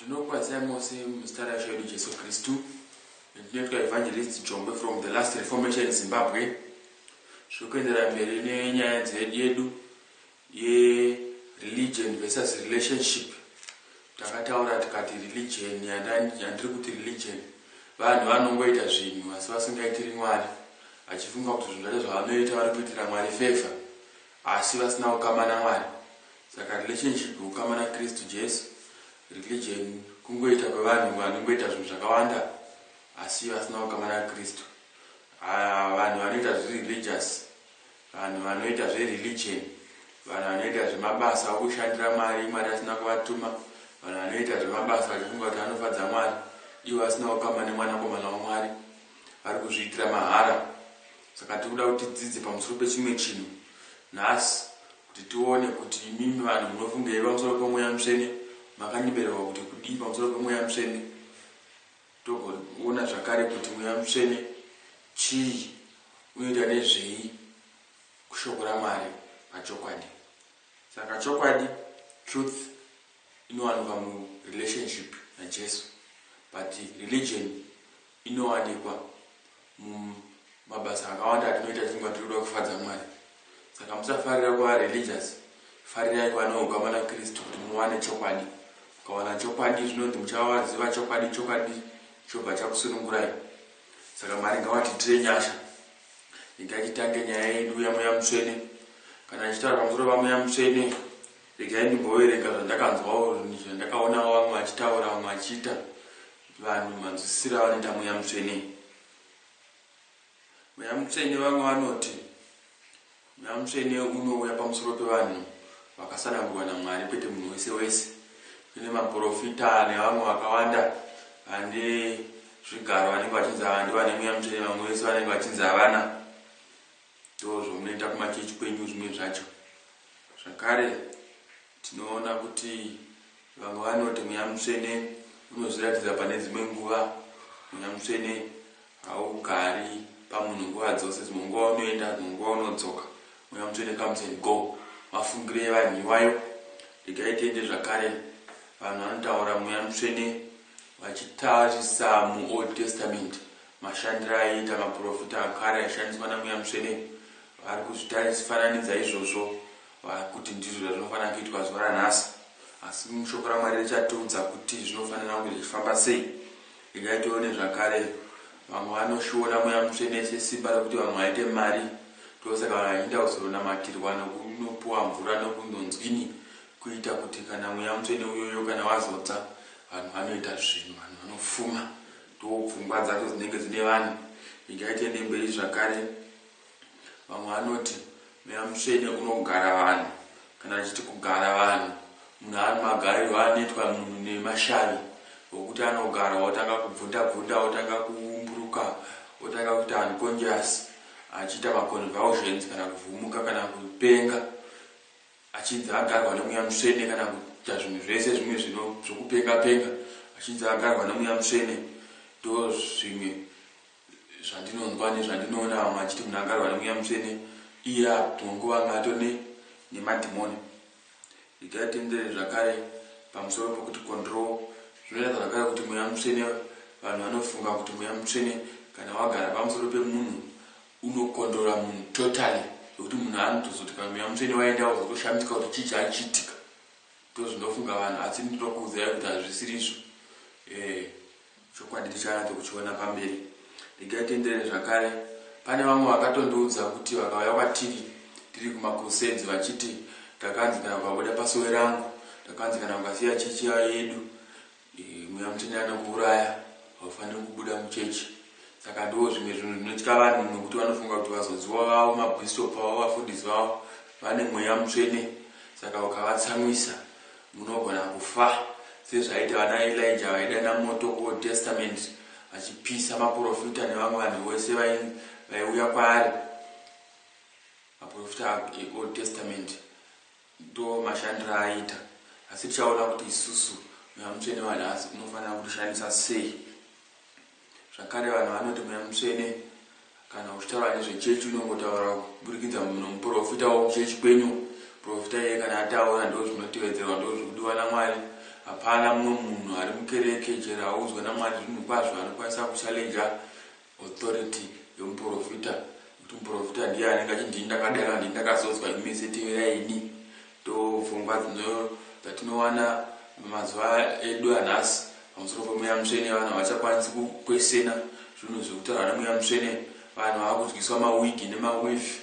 Ndinokwazai mose muzita raShe wedu Jesu Kristu. Ndinoitwa Evangelist Jongwe from the Last Reformation in Zimbabwe. Zvikuendera mberi nenyaya yedu ye religion versus relationship. Takataura tikati religion yandiri kuti religion vanhu vanongoita zvinhu asi vasingaitiri Mwari, achifunga kuti zvinhu zvacho zvavanoita vari kuitira Mwari favor asi vasina kukama naMwari. Saka relationship kukama naKristu Jesu, religion kungoita kwevanhu vanongoita zvinhu zvakawanda asi vasina kukama naKristu. Vanhu vanoita zvereligious, vanhu vanoita zvereligion, vanhu vanoita zvemabasa okushandira Mwari, Mwari asina kuvatuma, vanhu vanoita zvemabasa vachifunga kuti vanofadza Mwari ivo vasina kukama nemwanakomana waMwari, vari kuzviitira mahara. Saka tikuda kuti tidzidze pamusoro pechimwe chinhu nhasi kuti tione kuti imimi vanhu munofungei pamusoro pemweya mutsvene makanyeberwa kuti kudii pamusoro pemweya mutsvene, togoona zvakare kuti mweya mutsvene chii, unoita nezvei kushoko raMwari pachokwadi. Saka chokwadi, truth, inowanikwa murelationship naJesu, but religion inowanikwa mumabasa akawanda atinoita tichingwa tirikuda kufadza Mwari. Saka musafarira kuva religious, farirai kuva nokukama naKristu kuti muwane chokwadi. Mukawana chokwadi zvinonzi muchaziva chokwadi, chokwadi chobva chakusunungurai. Saka Mwari ngawatiitire nyasha. Regai titange nyaya yedu yamweya mutsvene. Kana tichitaura pamusoro pamweya mutsvene, regai ndimboverenga zvandakanzwawo, zvandakaonawo vamwe vachitaura, vamwe vachiita, vanhu manzwisisiro avanoita mweya mutsvene. Mweya mutsvene vamwe vanoti mweya mutsvene unouya pamusoro pevanhu vakasanangurwa naMwari, kwete munhu wese wese. Kune maprofita nevamwe vakawanda vane zvigaro vanenge vachinzi ava ndivane mweya mutsvene, vamwe vese vanenge vachinzi havana. Ndozvo munoita kumachechi kwenyu zvimwe zvacho. Zvakare tinoona kuti vamwe vanoti mweya mutsvene unozviratidza pane dzimwe nguva. Mweya mutsvene haugari pamunhu nguva dzose, dzimwe nguva unoenda, dzimwe nguva unodzoka. Mweya mutsvene comes and go. Mafungire vanhiwayo. Regai tiende zvakare vanhu vanotaura mweya mutsvene vachitarisa muOld Testament mashandiro aiita maprofita akare aishandiswa namweya mutsvene, vari kuzvifananidza izvozvo kuti ndizvo zvinofanira kuitwa zuva ranhasi. Asi shoko raMwari richatiudza kuti zvinofanira kunge zvichifamba sei. Regai tione zvakare vamwe vanoshuona mweya mutsvene sesimba rekuti vamwe vaite mari, ndosaka vanhu vachienda kuzonamatirwa nokunopuwa mvura nokundonzwini, kuita kuti kana mweya mutsvene uyoyo kana wazodza vanhu vanoita zvinhu, vanhu vanofuma, ndopfungwa dzacho dzinenge dzine vanhu. Regai tiende mberi zvakare. Vamwe vanoti mweya mutsvene unogara vanhu. Kana achiti kugara vanhu, munhu ari magarirwo anoitwa munhu nemashavi okuti anogara otanga kubvunda-bvunda, otanga kuumburuka, otanga kuita unconscious, achiita maconvulsions kana kuvhumuka kana kupenga, achinzi agarwa nemweya mutsvene, kana kuita zvinhu zvese zvimwe zvokupenga-penga achinzi agarwa nemweya mutsvene. Ndo zvimwe zvandinonzwa nezvandinoona vamwe achiti munhu agarwa nemweya mutsvene iye atonguva ngato nemadhimoni. Regai tiendere zvakare pamusoro pokuti control. Zvinoita zvakare kuti mweya mutsvene, vanhu vanofunga kuti mweya mutsvene kana wagara pamusoro pemunhu unokondora munhu totally, zvokuti munhu anotozoti kana mweya mutsvene waenda wozotoshamisa kuti chii chachiitika. Ndo zvinofunga vanhu, asi ndinokuudzai kuti hazvisiri izvo. Chokwadi tichanatso kuchiona pamberi. Regai tiendere zvakare. Pane vamwe vakatondoudza kuti vakauya kwatiri tiri kumakrusades vachiti takanzi kana ukabuda pasuwe rangu, takanzi kana ukasiya chechi yedu mweya mutsvene anokuuraya, haufaniri kubuda muchechi. Saka ndo zvimwe zvinhu zvinotya vanhu nokuti vanofunga kuti vazodziwa vavo, mabhishopu vavo, vafundisi vavo vane mweya mutsvene, saka ukavatsamwisa munogona kufa, sezvaita vana Elijah vaidana moto kuOld Testament vachipisa maprofita nevamwe vanhu vose vaiuya kwaari, maprofita eOld Testament. Ndo mashandiro aiita. Asi tichaona kuti isusu mweya mutsvene wanhasi unofanira kutishandisa sei. Zvakare vanhu vanoti mweya mutsvene kana uchitaura nezvechechi unongotaura kuburikidza nomuprofita wokuchechi kwenyu. Profita iye kana ataura ndo zvinotevedzerwa, ndo zvirikudiwa naMwari. hapana mumwe munhu ari mukereke chero audzwa naMwari zvinhu kwazvo anokwanisa kuchallenja authority yomuprofita, kuti muprofita ndiye anenge achiti ndakadara ndakazozwa imese teeraini. Ndopfungwa dzatinowana mazuva edu anhasi pamusoro pemweya mutsvene. Vanhu havachakwanisi kukwesena zvinhu zvekutaura nemweya mutsvene. Vanhu vakudyiswa mawigi nemawevi,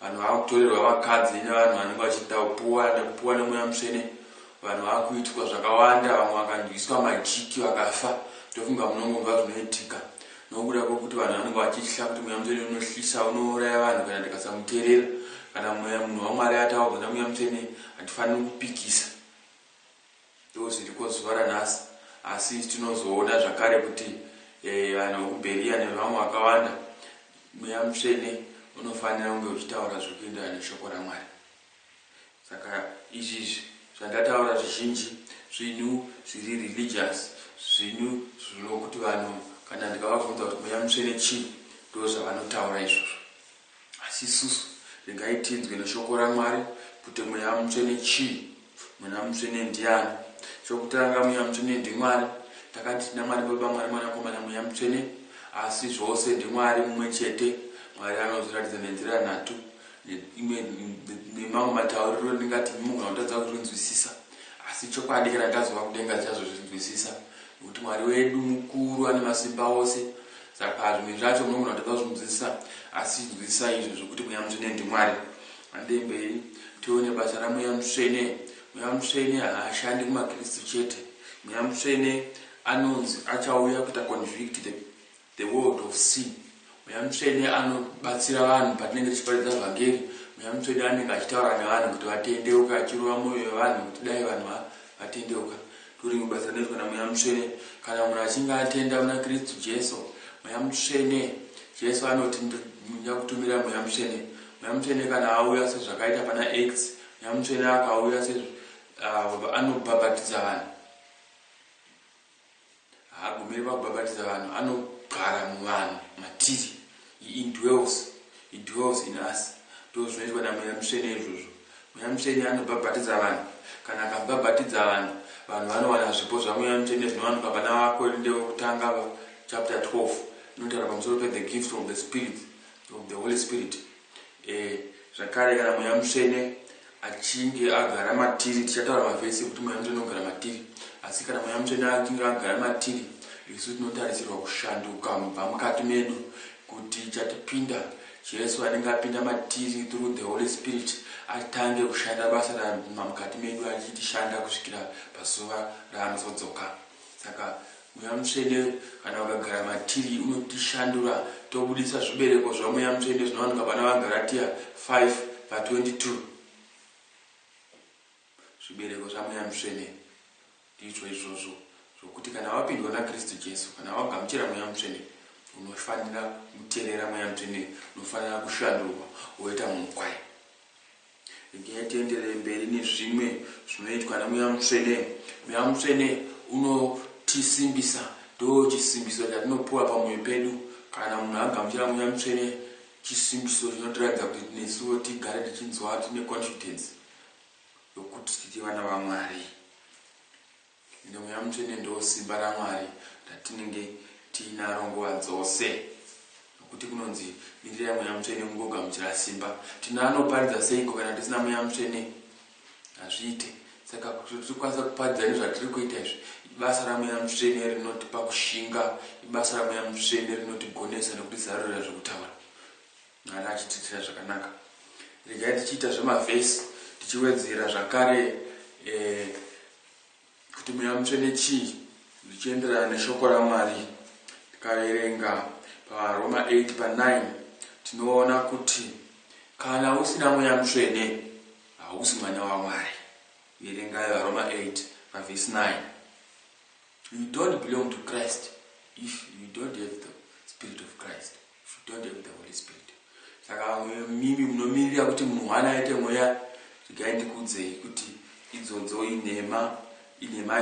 vanhu vakutorerwa vakadzi nevanhu vanenge vachitapuwa nemweya mutsvene. Vanhu vakuitwa zvakawanda, vamwe vakandyiswa majiki vakafa. Ndofunga munongomva zvinoitika nokuda kwokuti vanhu vanenge vachitya kuti mweya mutsvene unohlisa, unouraya vanhu kana tikasamuteerera. Kana munhu waMwari ataurwa namweya mutsvene hatifaniri kupikisa. Ndozviriko zuva ranhasi. Asi tinozoona zvakare kuti vanhu vekuBeria nevamwe vakawanda, mweya mutsvene unofanira kunge uchitaura zvekuenderana neshoko raMwari. Saka izvi zvandataura zvizhinji zvinhu zviri religious, zvinhu zvinokuti vanhu kana ndikavabvunza kuti mweya mutsvene chii, ndozvavanotaura izvozvo. Asi isusu regai tinzwe neshoko raMwari kuti mweya mutsvene chii, mweya mutsvene ndiani. Chokutanga, mweya mutsvene ndiMwari. Takati tina Mwari Baba, Mwari Mwanakomana, mweya mutsvene, asi zvose ndiMwari mumwe chete. Mwari anozviratidza nenzira nhatu. Nemamwe matauriro ndingati mugona kutadza kuzvinzwisisa, asi chokwadi kana tazova kudenga tichazozvinzwisisa, nekuti Mwari wedu mukuru, ane masimba ose. Saka zvimwe zvacho munogona kutadza kuzvinzwisisa, asi nzwisisa izvo zvokuti mweya mutsvene ndiMwari. Handei mberi tione basa ramweya mutsvene. Mweya mutsvene haashandi kumaKristu chete. Mweya mutsvene anonzi achauya kuita convict the world of sin. Mweya mutsvene anobatsira vanhu patinenge tichiparidza vhangeri. Mweya mutsvene anenge achitaura nevanhu kuti vatendeuka, achirova mwoyo yevanhu kuti dai vanhu vatendeuka. Turi mubasa rinoitwa namweya mutsvene. Kana munhu achinge atenda muna Kristu Jesu, mweya mutsvene, Jesu anoti ndakutumira mweya mutsvene. Mweya mutsvene kana auya sezvakaita pana Acts, mweya mutsvene akauya anobhabhatidza vanhu. Haagumiri pakubhabhatidza vanhu, anogara muvanhu matiri. He indwells in us. Ndozvinoitwa namweya mutsvene izvozvo. Mweya mutsvene anobhabhatidza vanhu. Kana akabhabhatidza vanhu, vanhu vanowana zvipo zvamweya mutsvene zvinowanikwa pana Vakorinde wokutanga chapter 12. Inotaura pamusoro pe the gift of the Spirit, of the Holy Spirit. Zvakare kana mweya mutsvene achinge agara matiri, tichataura mavhesi kuti mweya mutsvene unogara matiri. Asi kana mweya mutsvene achinge agara matiri, isu tinotarisirwa kushanduka kubva mukati medu kuti chatipinda, Jesu anenge apinda matiri through the Holy Spirit, atange kushanda basa mukati medu achitishanda kusvikira pazuva raanozodzoka. Saka mweya mutsvene kana ukagara matiri unotishandura, tobudisa zvibereko zvamweya mutsvene zvinowanikwa pana vaGalatia 5:22. Zvibereko zvamweya mutsvene ndizvo izvozvo zvokuti kana wapindwa naKristu Jesu, kana wagamuchira mweya mutsvene, unofanira kuteerera mweya mutsvene, unofanira kushandurwa woita munhu kwaye. Regai tienderere mberi nezvimwe zvinoitwa namweya mutsvene. Mweya mutsvene unotisimbisa, ndo chisimbiso chatinopuwa pamwoyo pedu. Kana munhu agamuchira mweya mutsvene, chisimbiso chinotiradza kuti nesuwo tigare tichinzwa tine confidence yokuti tiri vana vaMwari. Ende mweya mutsvene ndo simba raMwari ratinenge tiinaro nguva dzose. Nokuti kunonzi mirira mweya mutsvene mungogamuchira simba. Tinoanoparidza seiko kana tisina mweya mutsvene? Hazviite. Saka kuti tikwanisa kuparidza nezvatiri kuita izvi, ibasa ramweya mutsvene rinotipa kushinga, ibasa ramweya mutsvene rinotigonesa nekutisarurira zvekutaura. Mwari achitiitira zvakanaka. Regai tichiita zvemavhesi tichiwedzera zvakare kuti mweya mutsvene chii, zvichienderana neshoko raMwari. Tikaverenga paRoma 8:9 tinoona kuti kana usina mweya mutsvene hausi mwana waMwari. Verengai paRoma 8:9. You don't belong to Christ if you don't have the Spirit of Christ, if you don't have the Holy Spirit. Saka mimi munomirira kuti munhu aite mweya, regai ndikuudzei kuti idzodzo inhema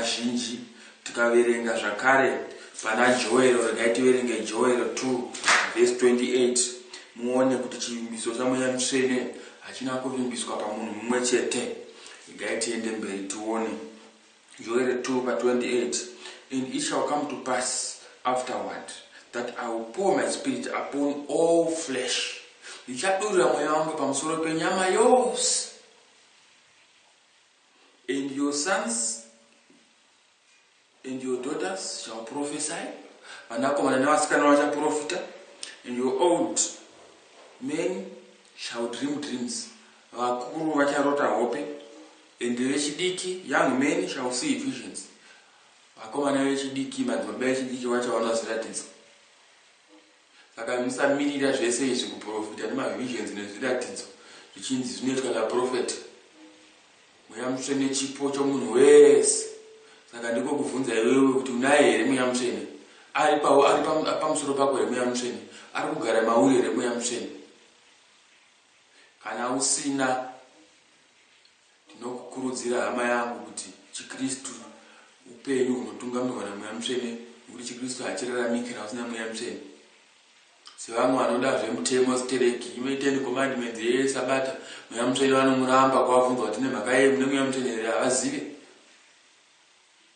zhinji. Tikaverenga zvakare pana Joel, regai tiverenge Joel 2:28, muone kuti chivimbiso chamweya mutsvene hachina kuvimbiswa pamunhu mumwe chete. Regai tiende mberi tione Joel 2:28. And it shall come to pass afterward that I will pour my spirit upon all flesh. Ndichadurira mweya wangu pamusoro penyama yose. And your sons and your daughters shall prophesy. Vanakomana nevasikana vachaprofita. And your old men shall dream dreams. Vakuru vacharota hope. And the vechidiki, young men, shall see visions. Vakomana vechidiki, madzimambai echidiki vachaona zviratidzo. Saka musamirira zvese izvi kuprofita nemavisions nezviratidzo zvichinzi zvinoitwa naprofeti. Mweya mutsvene chipo chomunhu wese. Saka ndiko kuvhunza iwewe kuti unaye here mweya mutsvene? Ari pamusoro pako here mweya mutsvene? Ari kugara mauri here mweya mutsvene? Kana usina, ndinokukurudzira hama yangu kuti chiKristu upenyu hunotungamirwa namweya mutsvene, nekuti chiKristu hachiraramiki kana usina mweya mutsvene. Sevamwe vanoda zvemutemo zitereki, ime commandments yeSabata, mweya mutsvene vanomuramba kwavhunzwa kuti nemhaka yei mune mweya mutsvene here havazive.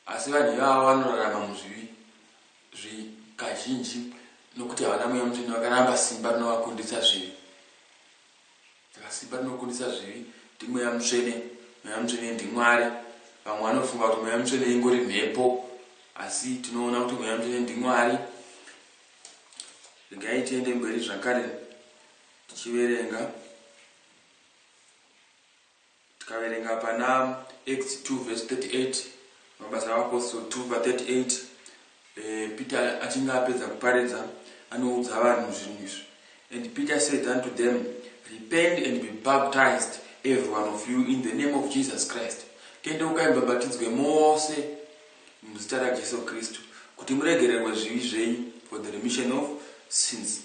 Asi vanhu ivavo vanorarama muzvivi kazhinji nokuti havana mweya mutsvene, vakaramba simba rinovakundisa zvivi. Saka simba rinokundisa zvivi ndimweya mutsvene. Mweya mutsvene ndiMwari. Vamwe vanofunga kuti mweya mutsvene ingori mhepo, asi tinoona kuti mweya mutsvene ndiMwari. Regai tiende mberi zvakare tichiverenga. Tikaverenga pana Acts 2:38, mabasa apostle 2:38, Peter achinge apedza kuparidza anoudza vanhu zvinhu izvi. And Peter said unto them, repent and be baptized, every one of you, in the name of Jesus Christ. Tendeukai mbhabhatidzwe mose muzita raJesu Kristu kuti muregererwe zvivi zvenyu, for the remission of sins,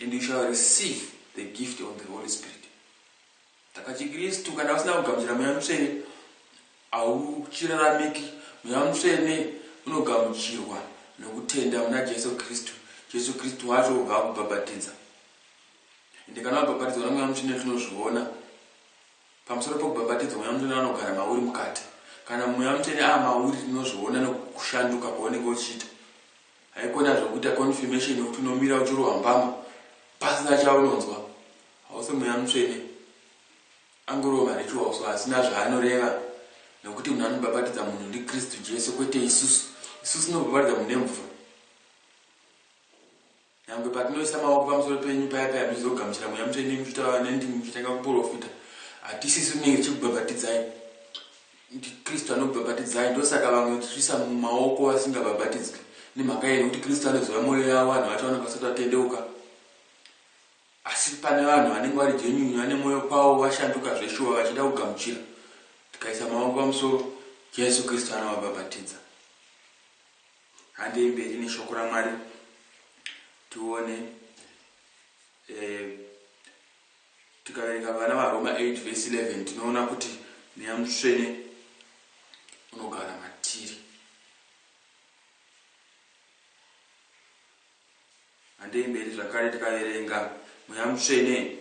and you shall receive the gift of the Holy Spirit. Saka chiKristu kana usina kugamuchira mweya mutsvene hauchiraramiki. Mweya mutsvene unogamuchirwa nokutenda muna Jesu Kristu. Jesu Kristu wacho ubva kubhabhatidza. Ende kana wabhabhatidzwa namweya mutsvene tinozviona. Pamusoro pokubhabhatidzwa mweya mutsvene anogara mauri mukati. Kana mweya mutsvene mauri tinozviona nokushanduka kwaunenge uchiita. Haikona zvokuita confirmation yokuti unomira uchirohwa mbama pasina chaunonzwa. Hausi mweya mutsvene, angorova rituals asina zvaanoreva, nokuti munhu anobhabhatidza munhu ndiKristu Jesu, kwete isusu. Isusu tinobhabhatidza munhu nemvura. Nyangwe patinoisa maoko pamusoro penyu paya muchizogamuchira mweya mutsvene muchitaura nendimi muchitanga kuprofita, hatisisu tinenge tichikubhabhatidzai. NdiKristu anokubhabhatidzai. Ndosaka vamwe tichiisa mumaoko vasingabhabhatidzwi. Nemhaka yei nekuti Kristu anoziva mwoyo yavo, vanhu vacho vanokasira vatendeuka. Asi pane vanhu vanenge vari genuine, vane mwoyo kwavo vashanduka zveshuwa vachida kugamuchira, tikaisa maoko pamusoro, Jesu Kristu anovabhabhatidza. Handei mberi neshoko raMwari tione. Tikaverenga vana vaRoma 8:11 tinoona kuti mweya mutsvene unogara matiri. Handei mberi zvakare tikaverenga mweya mutsvene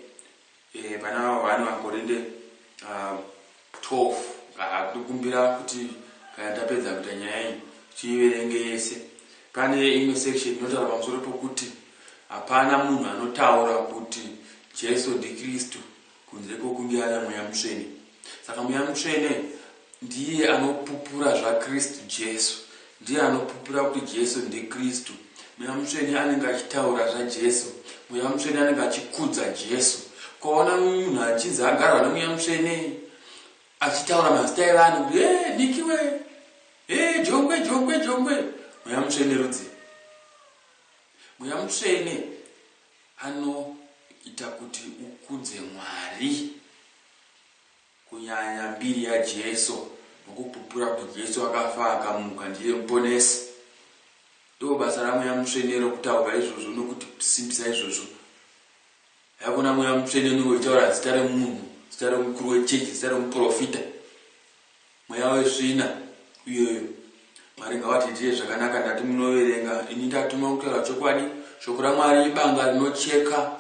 pana vanhu vaKorinde 12. Tinokumbira kuti kana tapedza kuita nyaya iyi tiiverenge yese. Pane imwe section inotaura pamusoro pokuti hapana munhu anotaura kuti Jesu ndiKristu kunze kwokunge ana mweya mutsvene. Saka mweya mutsvene ndiye anopupura zvaKristu Jesu, ndiye anopupura kuti Jesu ndiKristu. Mweya mutsvene anenge achitaura zvaJesu. Mweya mutsvene anenge achikudza Jesu. Kwaona munhu achinzi agarwa nemweya mutsvene achitaura mazita evanhu kuti nikiwe, jongwe. Mweya mutsvene rudzi. Mweya mutsvene anoita kuti ukudze Mwari, kunyanya mbiri yaJesu, nokupupura kuti Jesu akafa akamuka ndiye muponesi. Ndo basa ramweya mutsvene rokutaura izvozvo nokuti kusimbisa izvozvo. Haikona mweya mutsvene unongotaura zita remunhu, zita remukuru wechechi, zita remuprofita. Mweya wesvina iyoyo. Mwari ngavatiitire zvakanaka. Ndati munoverenga, ini ndatuma kutaura chokwadi. Shoko raMwari ibanga rinocheka,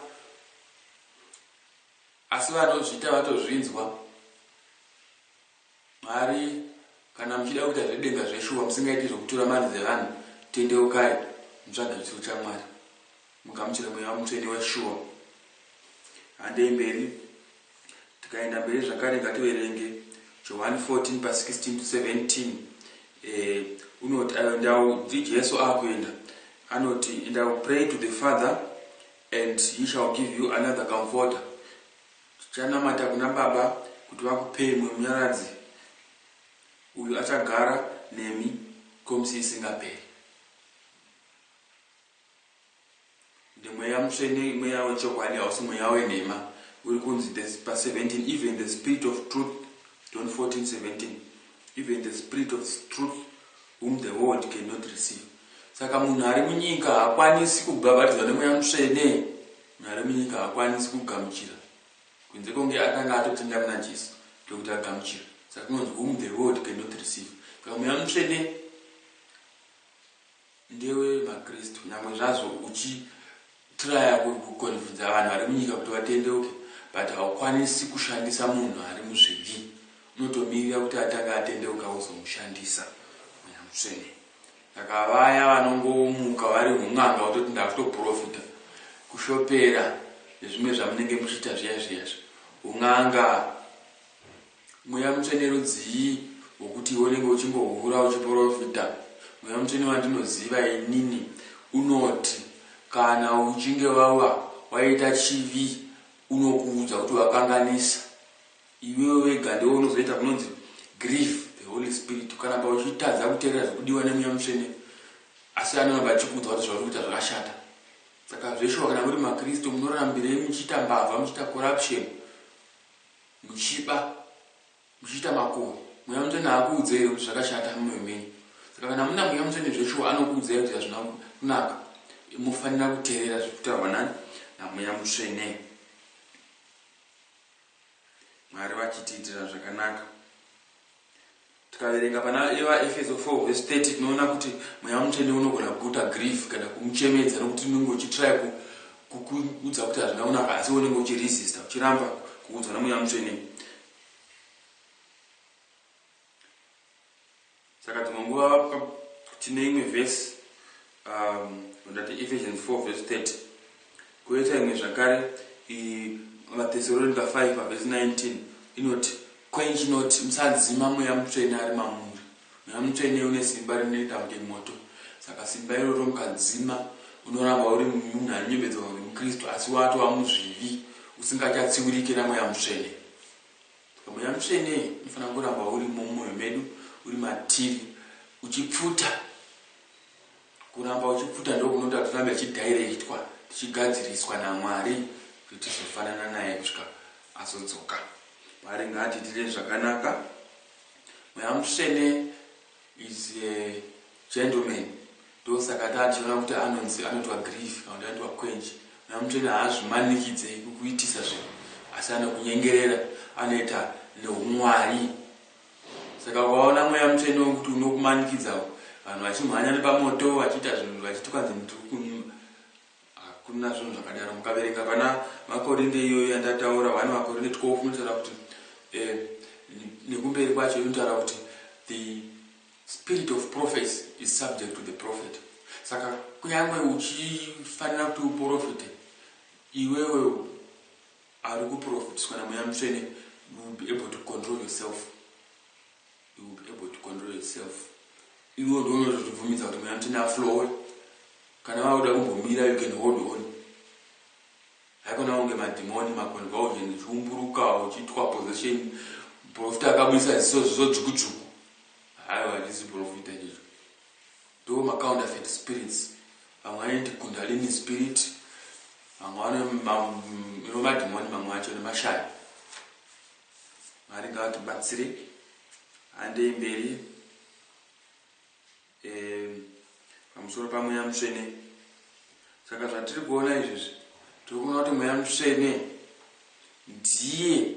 asi vanozviita vatozvinzwa. Mwari kana muchida kuita zvedenga zveshuwa musingaiti zvokutora mari dzevanhu tendeukai mutsvaga chiso chaMwari mugamuchira mweya mutsvene weshuwa. Handei mberi, tikaenda mberi zvakare ngativerenge John 14 verse 16 to 17. Unoti ndi Jesu akuenda anoti, and I will pray to the Father and he shall give you another comforter. Chanamata kuna Baba kuti vakupei mumwe munyaradzi uyu achagara nemi komusi isingaperi. Ndi mweya mutsvene, mweya wechokwadi, hausi mweya wenhema. Uri kunzi verse 17, even the spirit of truth, John 14:17, even the spirit of truth whom the world cannot receive. Saka munhu ari munyika haakwanisi kubhabhatidzwa nemweya mutsvene. Munhu ari munyika haakwanisi kugamuchira kunze kunge akanga atotenda muna Jesu ndokuti agamuchira. Saka kunonzi whom the world cannot receive. Saka mweya mutsvene ndewe maKristu, nyangwe zvazvo uchitraya kukonvinza vanhu vari munyika kuti vatendeuke, but haukwanisi kushandisa munhu ari muzvivi. Unotomirira kuti atanga atendeuka uzomushandisa mweya mutsvene. Saka vaya vanongomuka vari hun'anga utoti ndakutoprofita kushopera nezvimwe zvamunenge muchiita zviya hun'anga, mweya mutsvene rudzii wokuti unenge uchingohura uchiprofita. Mweya mutsvene wandinoziva inini unoti kana uchinge waita chivi unokuudza kuti wakanganisa. Iwewe wega ndiwe unozoita kunonzi grieve the Holy Spirit kana uchitadza kuteerera zvekudiwa nemweya mutsvene, asi anobva achikuudza kuti zvauri kuita zvakashata. Saka zveshuwa kana muri maKristu munorambirei muchiita mbavha, muchiita corruption, muchiba, muchiita makuhwa. Mweya mutsvene haakuudze here kuti zvakashata mumwoyo menyu. Saka kana muna mweya mutsvene zveshuwa anokuudzai kuti hazvina kunaka, mufanira kuteerera zvirikutaurwa namweya mutsvene. Mwari vachitiitira zvakanaka. Tikaverenga pana Efeso 4 verse 30 tinoona kuti mweya mutsvene unogona kuita grief kana kumuchemedza nokuti unenge uchitry kukuudza kuti hazvina kunaka, asi unenge uchiresista, uchiramba kuudzwa namweya mutsvene. Saka dzimwe nguva tine imwe verse ndati Ephesians 4 verse 30. Koita imwe zvakare Thessalonica 5 verse 19 inoti, quench not, musadzima mweya mutsvene ari mamuri. Mweya mutsvene une simba rinoita kunge moto. Saka simba iroro mukadzima, unoramba uri munhu anonyembedzwa kuti muKristu asi watova muzvivi, usingachatsiurike namweya mutsvene. Saka mweya mutsvene unofanira kuramba uri mumwoyo medu, uri matiri, uchipfuta. Kuramba uchipfuta ndokunoita tirambe tichidirectwa, tichigadziriswa naMwari kuti tizofanana naye kusvika azodzoka. Mwari ngaatiitire zvakanaka. Mweya mutsvene is a gentleman. Ndosaka tachiona kuti anotwa grief kana kuti anotwa quench. Mweya mutsvene haazvimanikidze kukuitisa zvinhu, asi anokunyengerera, anoita neumwari. Saka ukaona mweya mutsvene wokuti unokumanikidza vanhu vachimhanya nepamoto vachiita zvinhu vachitokwanzi mutukunyima, hakuna zvinhu zvakadaro. Mukaverenga pana Makorinde iyoyo yandataura 1 Makorinde 12 inotaura kuti nekumberi kwacho inotaura kuti the spirit of prophecy is subject to the prophet. Saka kunyangwe uchifanira kuti uprofite, iwewe ari kuprofitiswa namweya mutsvene, you will be able to control yourself. You will be able to control yourself. Iwe ndonozvibvumidza kuti mweya mutsvene aflowe. Kana vauda kumbomira, you can hold on. Haikona kunge madhimoni maconversion uchiumburuka uchitwa possession, profita akabudisa ziso zvodzvukudzvuku. Haiwa, handisi profita izvo. Ndo macounterfeit spirits. Vamwe vanoti kundalini spirit, vamwe vane madhimoni mamwe acho nemashaya. Mwari ngaatibatsire. Handei mberi pamusoro pamweya mutsvene. Saka zvatiri kuona izvezvi, tiri kuona kuti mweya mutsvene ndiye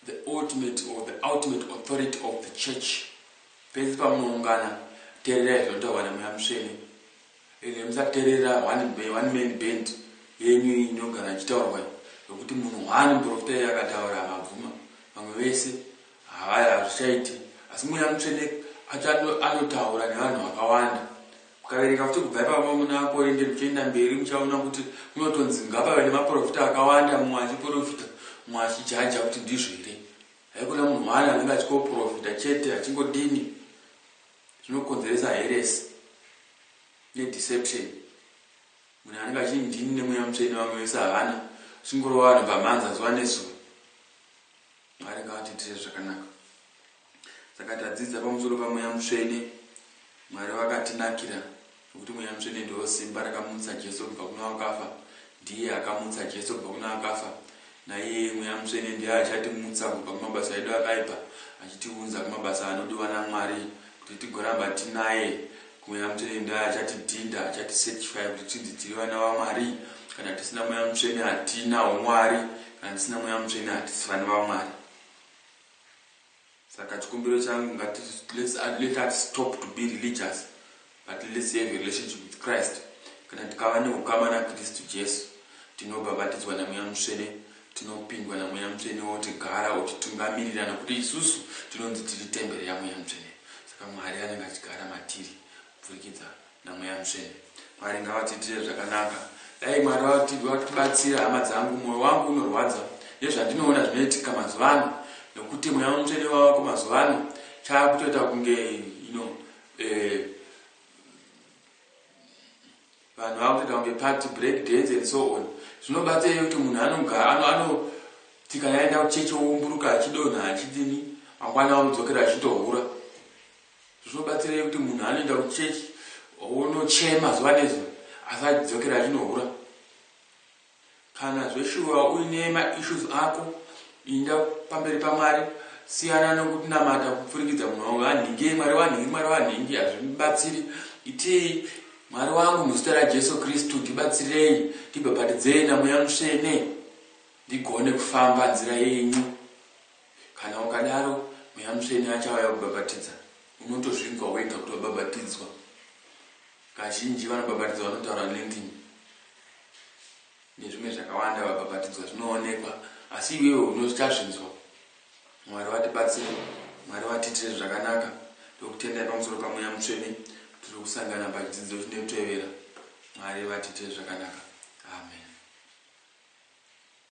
the ultimate authority of the church. Pese pamunoungana, teererai zvinotaurwa namweya mutsvene. Ende musateerera one man band yenyu inogara ichitaurwa, nokuti munhu one muprofita akataura mabvuma, vamwe vese hazvichaiti. Asi Mweya Mutsvene anotaura nevanhu vakawanda. Mukaverenga futi kubva ipapo muna Korinde muchienda mberi muchaona kuti munotonzi ngapave nemaprofita akawanda, mumwe achiprofita mumwe achijaja kuti ndizvo here. Haikuna munhu mwana anenge achikoprofita chete achingodini. Zvinokonzeresa heresi nedeception. Munhu anenge achindini neMweya Mutsvene vamwe vese havana, chingorova vanhu pamhanza zuva nezuva. Mwari ngatiitire zvakanaka. Saka tadzidza pamusoro paMweya Mutsvene. Mwari vakatinakira nokuti Mweya Mutsvene ndiwo simba rakamutsa Jesu kubva kuna vakafa. Ndiye akamutsa Jesu kubva kuna vakafa. Naiye Mweya Mutsvene ndiye achatimutsa kubva kumabasa edu akaipa, achitiunza kumabasa anodiwa naMwari kuti tigoramba tinaye. Mweya Mutsvene ndiye achatidhinda, achatisetify kuti tiri vana vaMwari. Kana tisina Mweya Mutsvene hatina umwari, kana tisina Mweya Mutsvene hatisi vana vaMwari. Saka chikumbiro changu ngati let us stop to be religious, but let's have a relationship with Christ. Kana tikava neukama naKristu Jesu, tinobhabhatidzwa naMweya Mutsvene, tinopindwa naMweya Mutsvene wotigara wotitungamirira, nokuti isusu tinonzi tiri temberi yaMweya Mutsvene. Saka Mwari anenge achigara matiri kupfurikidza naMweya Mutsvene. Mwari ngavatiitire zvakanaka. Dai Mwari vatibatsira, hama dzangu, mwoyo wangu unorwadza nezvandinoona zvinoitika mazuva ano, nokuti Mweya Mutsvene wavako mazuva ano chaakutoita kunge vanhu vakutoita kunge party break dance and so on. Zvinobatsira kuti munhu tikaenda kuchechi oumburuka achidonha achidini, mangwana anodzokera achitohura. Zvinobatsira kuti munhu anoenda kuchechi onochema zuva nezuva asi achidzokera achinohura. Kana zveshuwa uine maissues ako, inda pamberi paMwari, siyana nokutinamata kupfurikidza munhu wanhingi, Mwari wanhingi, hazvibatsiri. Iti Mwari wangu muzita raJesu Kristu ndibatsirei, ndibhabhatidzei naMweya Mutsvene ndigone kufamba nzira yenyu. Kana ukadaro, Mweya Mutsvene achauya kubhabhatidza. Unotozvinzwa wega kuti wabhabhatidzwa. Kazhinji vanobhabhatidzwa vanotaura nendimi nezvimwe zvakawanda, vabhabhatidzwa zvinoonekwa, asi iwewe unochazvinzwa. Mwari vatibatsire, Mwari vatiitire zvakanaka. Ndokutendai pamusoro paMweya Mutsvene, tiri kusangana pachidzidzo chinotevera. Mwari vatiitire zvakanaka.